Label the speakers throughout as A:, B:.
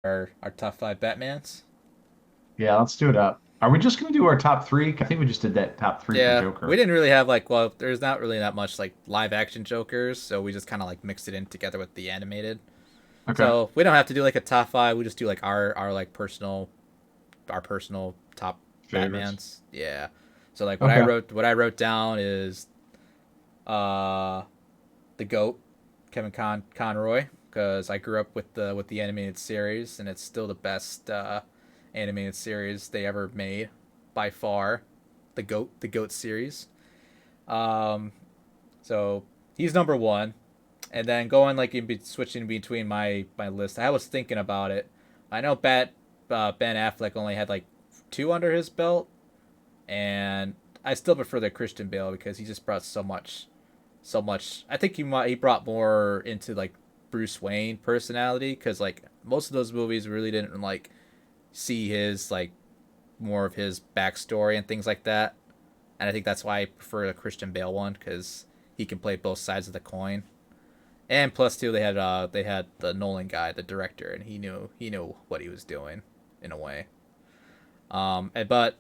A: our top five Batmans.
B: Yeah, let's do it up. Are we just going to do our top three? I think we just did that top three for
A: Yeah, we
B: Joker.
A: didn't really have like well, there's not really that much like live action Jokers, so we just kind of like mixed it in together with the animated.
B: Okay.
A: So we don't have to do like a top five. We just do like our like our personal top
B: Favorites.
A: Batmans. Yeah. So like
B: Okay.
A: what I wrote down is uh the goat Conroy, because I grew up with the animated series, and it's still the best animated series they ever made by far. The goat series. Um, so he's number one, and then going like switching between my list. I was thinking about it. I know Ben Affleck only had like two under his belt, and I still prefer the Christian Bale because he just brought so much. I think he brought more into like Bruce Wayne personality, because like most of those movies really didn't like see his like more of his backstory and things like that. And I think that's why I prefer the Christian Bale one, because he can play both sides of the coin. And plus two, they had the Nolan guy, the director, and he knew what he was doing in a way. But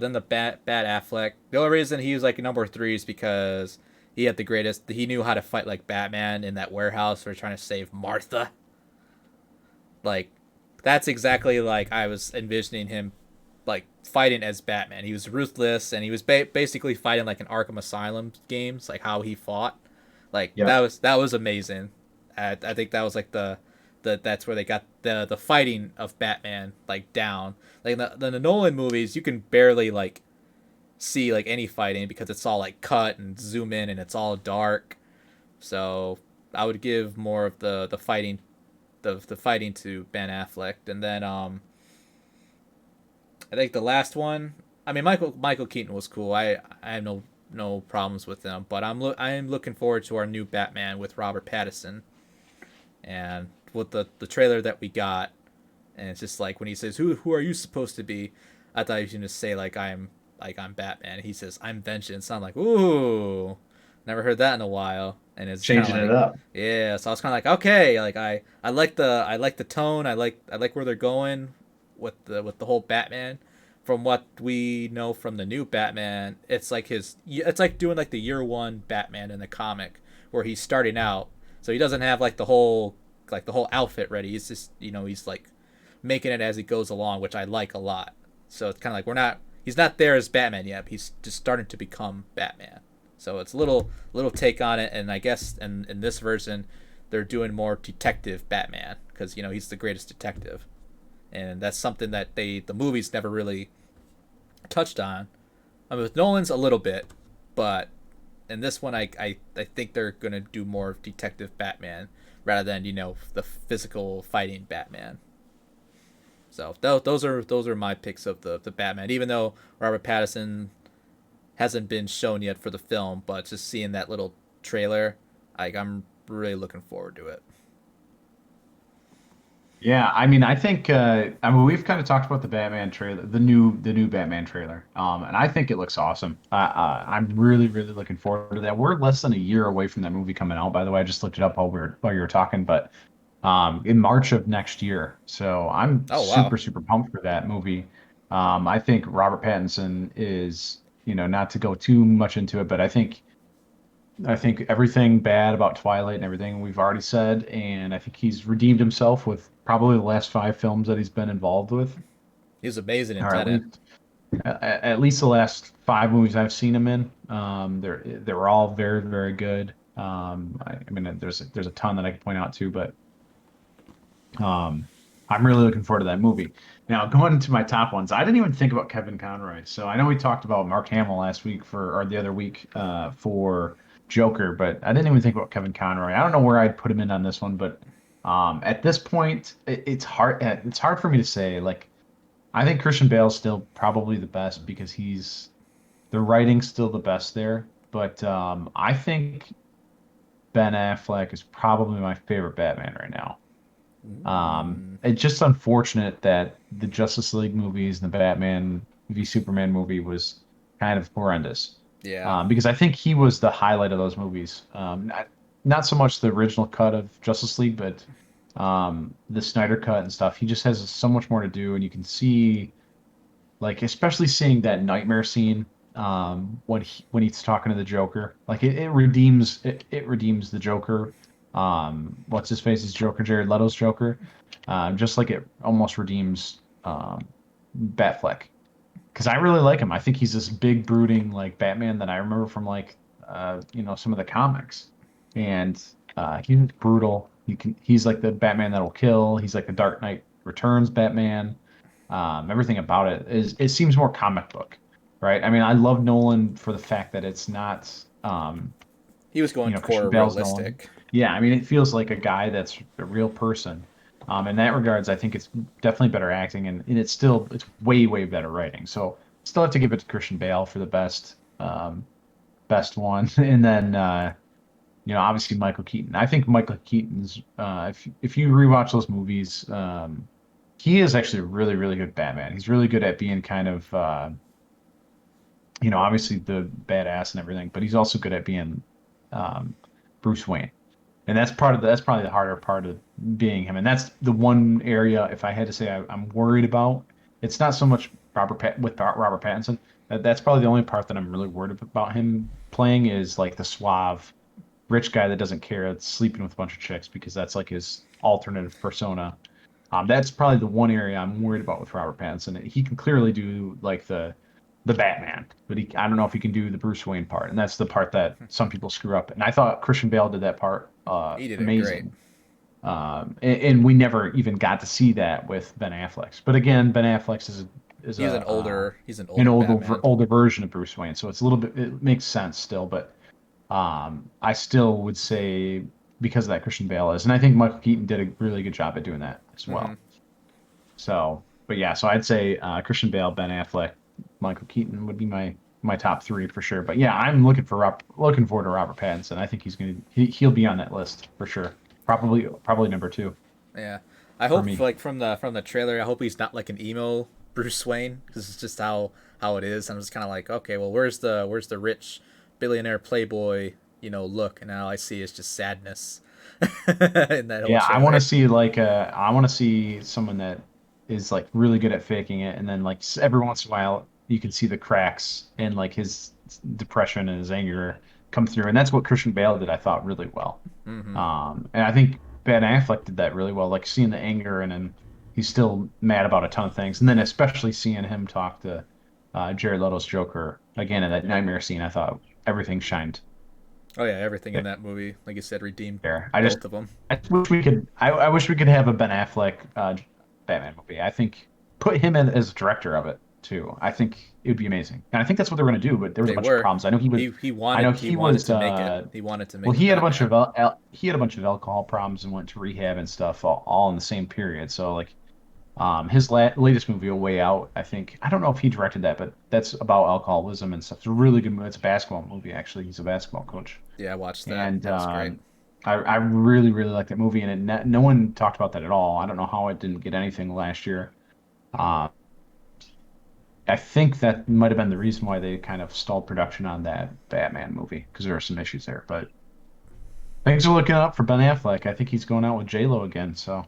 A: then the bad Affleck. The only reason he was like number three is because he had the greatest. He knew how to fight like Batman in that warehouse where trying to save Martha. Like that's exactly like I was envisioning him like fighting as Batman. He was ruthless, and he was basically fighting like an Arkham Asylum games, like how he fought. Like
B: Yep.
A: that was amazing. I think that was like the that's where they got the fighting of Batman like down. Like the Nolan movies, you can barely like see like any fighting because it's all like cut and zoom in and it's all dark. So I would give more of the fighting the fighting to Ben Affleck, and then I think the last one. I mean, Michael Keaton was cool. I have no problems with him, but I am looking forward to our new Batman with Robert Pattinson, and with the trailer that we got, and it's just like when he says, who are you supposed to be?" I thought he was gonna say like I'm Batman. He says, "I'm vengeance." I'm like, ooh, never heard that in a while, and it's kind of
B: Changing it
A: like,
B: up.
A: yeah. So I was kind of like, okay, like I like the tone. I like where they're going with the whole Batman. From what we know from the new Batman, it's like doing like the year one Batman in the comic, where he's starting out, so he doesn't have like the whole outfit ready. He's just he's like making it as he goes along, which I like a lot. So it's kind of like he's not there as Batman yet. He's just starting to become Batman. So it's a little take on it, and I guess in this version they're doing more detective Batman, because he's the greatest detective, and that's something that the movies never really touched on. I mean, with Nolan's a little bit, but in this one I think they're gonna do more detective Batman rather than the physical fighting Batman. So those are my picks of the Batman. Even though Robert Pattinson hasn't been shown yet for the film, but just seeing that little trailer, I'm really looking forward to it.
B: Yeah, I mean, I mean, we've kind of talked about the Batman trailer, the new Batman trailer, and I think it looks awesome. I'm really looking forward to that. We're less than a year away from that movie coming out. By the way, I just looked it up while you were talking, but in March of next year. So I'm
A: Oh wow,
B: super pumped for that movie. I think Robert Pattinson is, not to go too much into it, but I think everything bad about Twilight and everything we've already said, and I think he's redeemed himself with probably the last five films that he's been involved with,
A: he's amazing in
B: or
A: Tenet.
B: at least the last five movies I've seen him in. They were all very good. I mean, there's a ton that I could point out too, but um, I'm really looking forward to that movie. Now, going into my top ones, I didn't even think about Kevin Conroy. So I know we talked about Mark Hamill last week or the other week for Joker, but I didn't even think about Kevin Conroy. I don't know where I'd put him in on this one, but at this point, it's hard. It's hard for me to say. Like, I think Christian Bale's still probably the best because the writing's still the best there. But I think Ben Affleck is probably my favorite Batman right now.
A: Mm,
B: It's just unfortunate that the Justice League movies and the Batman v Superman movie was kind of horrendous.
A: yeah,
B: Because I think he was the highlight of those movies. Not so much the original cut of Justice League, but the Snyder cut and stuff, he just has so much more to do, and you can see like especially seeing that nightmare scene when he's talking to the Joker, like it redeems the Joker. What's his face's Joker, Jared Leto's Joker, just like it almost redeems Batfleck because I really like him. I think he's this big brooding like Batman that I remember from like some of the comics, and he's brutal. He's like the Batman that'll kill. He's like the Dark Knight Returns Batman. Everything about it seems more comic book, right? I mean, I love Nolan for the fact that it's not
A: He was going
B: Christian
A: for
B: Bale's Nolan.
A: realistic.
B: Yeah, I mean, it feels like a guy that's a real person. In that regards, I think it's definitely better acting, and it's way way better writing. So still have to give it to Christian Bale for the best one, and then obviously Michael Keaton. I think Michael Keaton's if you rewatch those movies, he is actually a really really good Batman. He's really good at being kind of obviously the badass and everything, but he's also good at being um, Bruce Wayne. And that's probably the harder part of being him. And that's the one area, if I had to say I'm worried about, it's not so much Robert Pattinson. That's probably the only part that I'm really worried about him playing is like the suave rich guy that doesn't care that's sleeping with a bunch of chicks because that's like his alternative persona. That's probably the one area I'm worried about with Robert Pattinson. He can clearly do like the Batman, but I don't know if he can do the Bruce Wayne part, and that's the part that some people screw up. And I thought Christian Bale did that part
A: He did it great.
B: amazing. And we never even got to see that with Ben Affleck's. But again, Ben Affleck's is
A: He's an
B: an
A: older Batman.
B: older version of Bruce Wayne, so it's a little bit it makes sense still. But I still would say because of that Christian Bale is, and I think Michael Keaton did a really good job at doing that as
A: Hmm.
B: well. So, but yeah, so I'd say Christian Bale, Ben Affleck, Michael Keaton would be my top three for sure. But yeah, I'm looking forward to Robert Pattinson. I think he'll be on that list for sure. Probably number two
A: Yeah, I
B: for
A: hope
B: me.
A: like from the trailer, I hope he's not like an emo Bruce Wayne because it's just how it is. I'm just kind of like, okay, well, where's the rich billionaire playboy look, and now I see is just sadness in that whole
B: Yeah, I want to
A: trailer.
B: see I want to see someone that is like really good at faking it, and then like every once in a while you can see the cracks and like his depression and his anger come through, and that's what Christian Bale did. I thought really well.
A: Hmm.
B: And I think Ben Affleck did that really well, like seeing the anger and then he's still mad about a ton of things. And then especially seeing him talk to Jared Leto's Joker again in that nightmare scene, I thought everything shined
A: Oh yeah, everything in that movie, like you said, redeemed
B: there.
A: both of them.
B: I just wish we could, I wish we could have a Ben Affleck Batman movie. I think put him in as director of it too. I think it would be amazing. And I think that's what they're going to do, but there was a
A: They
B: bunch of
A: were.
B: problems. I know
A: He
B: he
A: wanted
B: was
A: to make it. He wanted to
B: well,
A: make the Batman.
B: he had a bunch of alcohol problems and went to rehab and stuff all in the same period. So like his latest movie, A Way Out, I think I don't know if he directed that, but that's about alcoholism and stuff. It's a really good movie. It's a basketball movie actually. He's a basketball coach,
A: Yeah, I watched that.
B: and
A: That was great.
B: I really really like that movie. And no one talked about that at all. I don't know how it didn't get anything last year. Uh, I think that might have been the reason why they kind of stalled production on that Batman movie because there were some issues there, but. Things are looking up for Ben Affleck. I think he's going out with J Lo again, so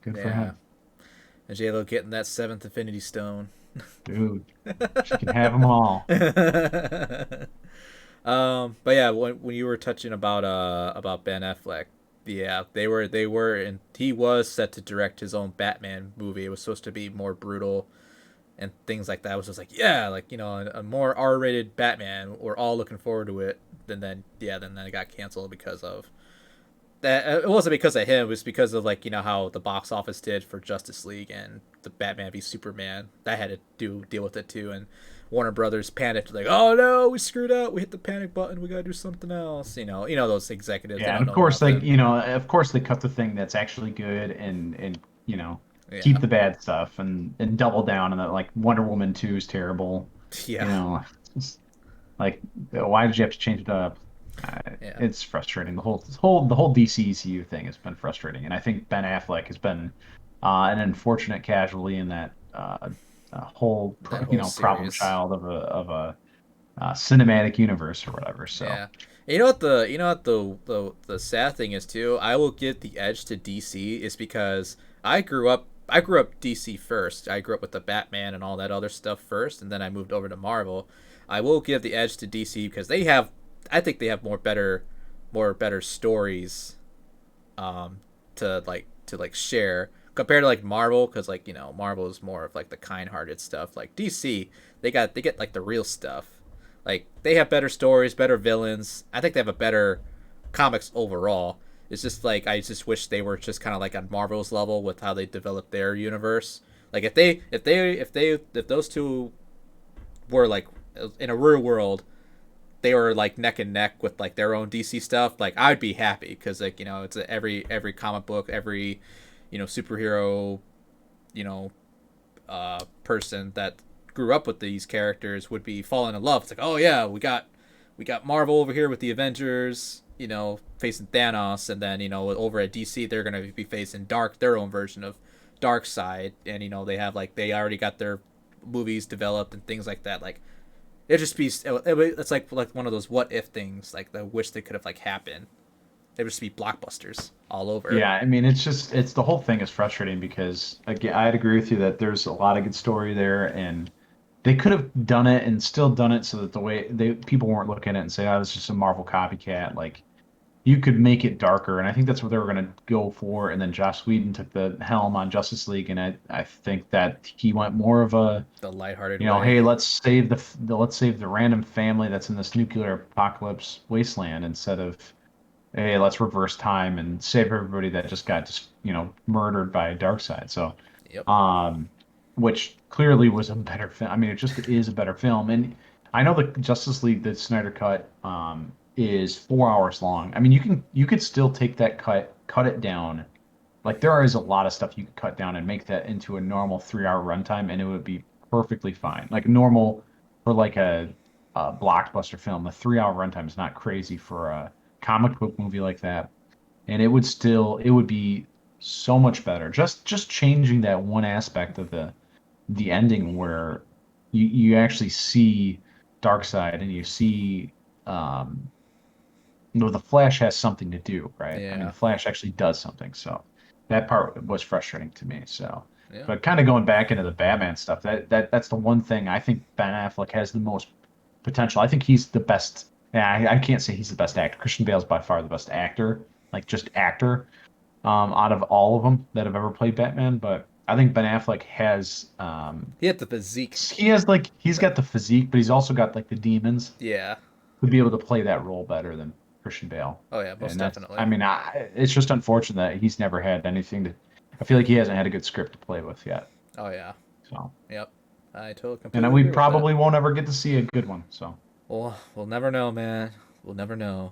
B: good for
A: Yeah,
B: him.
A: and J Lo getting that seventh Infinity Stone.
B: Dude, she can have them all.
A: But yeah, when you were touching about Ben Affleck, yeah, they were and he was set to direct his own Batman movie. It was supposed to be more brutal and things like that. It was just like yeah, like a more R-rated Batman. We're all looking forward to it. Then it got canceled because of that. It wasn't because of him. It was because of like how the box office did for Justice League and the Batman v Superman. That had to deal with it too. And Warner Brothers panicked like, oh no, we screwed up. We hit the panic button. We gotta do something else. Those executives. They
B: Yeah, and
A: don't
B: of
A: know
B: course they,
A: nothing.
B: of course they cut the thing that's actually good and
A: Yeah,
B: keep the bad stuff and double down on that. Like Wonder Woman 2 is terrible.
A: yeah,
B: You know, it's like why did you have to change it up?
A: yeah.
B: It's frustrating. The whole DCECU thing has been frustrating, and I think Ben Affleck has been an unfortunate casualty in that whole
A: That whole
B: problem
A: series.
B: child of a cinematic universe or whatever. So
A: Yeah, You know what the sad thing is too. I will give the edge to DC is because I grew up DC first. I grew up with the Batman and all that other stuff first, and then I moved over to Marvel. I will give the edge to DC because I think they have more better stories, um, to share compared to like Marvel, because Marvel is more of like the kind-hearted stuff. Like DC, they get like the real stuff. Like they have better stories, better villains. I think they have a better comics overall. It's just like I just wish they were just kind of like on Marvel's level with how they develop their universe. Like if those two were like in a real world, they were like neck and neck with like their own DC stuff, like I'd be happy because it's every comic book, every superhero, person that grew up with these characters would be falling in love. It's like, oh yeah, we got Marvel over here with the Avengers, facing Thanos, and then over at DC they're gonna be facing their own version of Dark Side, and they already got their movies developed and things like that. Like it's like one of those what if things like the wish they could have like happened. They would just be blockbusters all over.
B: Yeah, I mean, it's the whole thing is frustrating because again, I'd agree with you that there's a lot of good story there, and they could have done it and still done it so that the way they people weren't looking at it and say, "Oh, it's just a Marvel copycat." Like you could make it darker, and I think that's what they were going to go for. And then Joss Whedon took the helm on Justice League, and I think that he went more of a,
A: The lighthearted way.
B: hey, let's save the random family that's in this nuclear apocalypse wasteland instead of, hey, let's reverse time and save everybody that just got murdered by Darkseid. So,
A: Yep.
B: um, which clearly was a better film. I mean, it just is a better film. And I know the Justice League, the Snyder cut, is 4 hours long. I mean, you could still take that cut it down. Like there is a lot of stuff you could cut down and make that into a normal 3 hour runtime, and it would be perfectly fine. Like normal for like a blockbuster film, a 3 hour runtime is not crazy for a comic book movie like that, and it would be so much better. Just changing that one aspect of the ending where you actually see Darkseid and you see um, the Flash has something to do, right? I mean,
A: Yeah.
B: the Flash actually does something, so that part was frustrating to me. So,
A: Yeah.
B: but kind of going back into the Batman stuff, that's the one thing I think Ben Affleck has the most potential. I think he's the best. Yeah, I can't say he's the best actor. Christian Bale's by far the best actor, like just actor, out of all of them that have ever played Batman. But I think Ben Affleck has,
A: He had the physique.
B: he's got the physique, but he's also got like the demons
A: Yeah.
B: to be able to play that role better than Christian Bale.
A: Oh yeah, most
B: And I
A: definitely.
B: mean, it's just unfortunate that he's never had anything to. I feel like he hasn't had a good script to play with yet.
A: Oh yeah.
B: So,
A: Yep. I totally
B: and
A: completely
B: we
A: agree with that.
B: probably won't ever get to see a good one. So.
A: Well, we'll never know, man. We'll never know.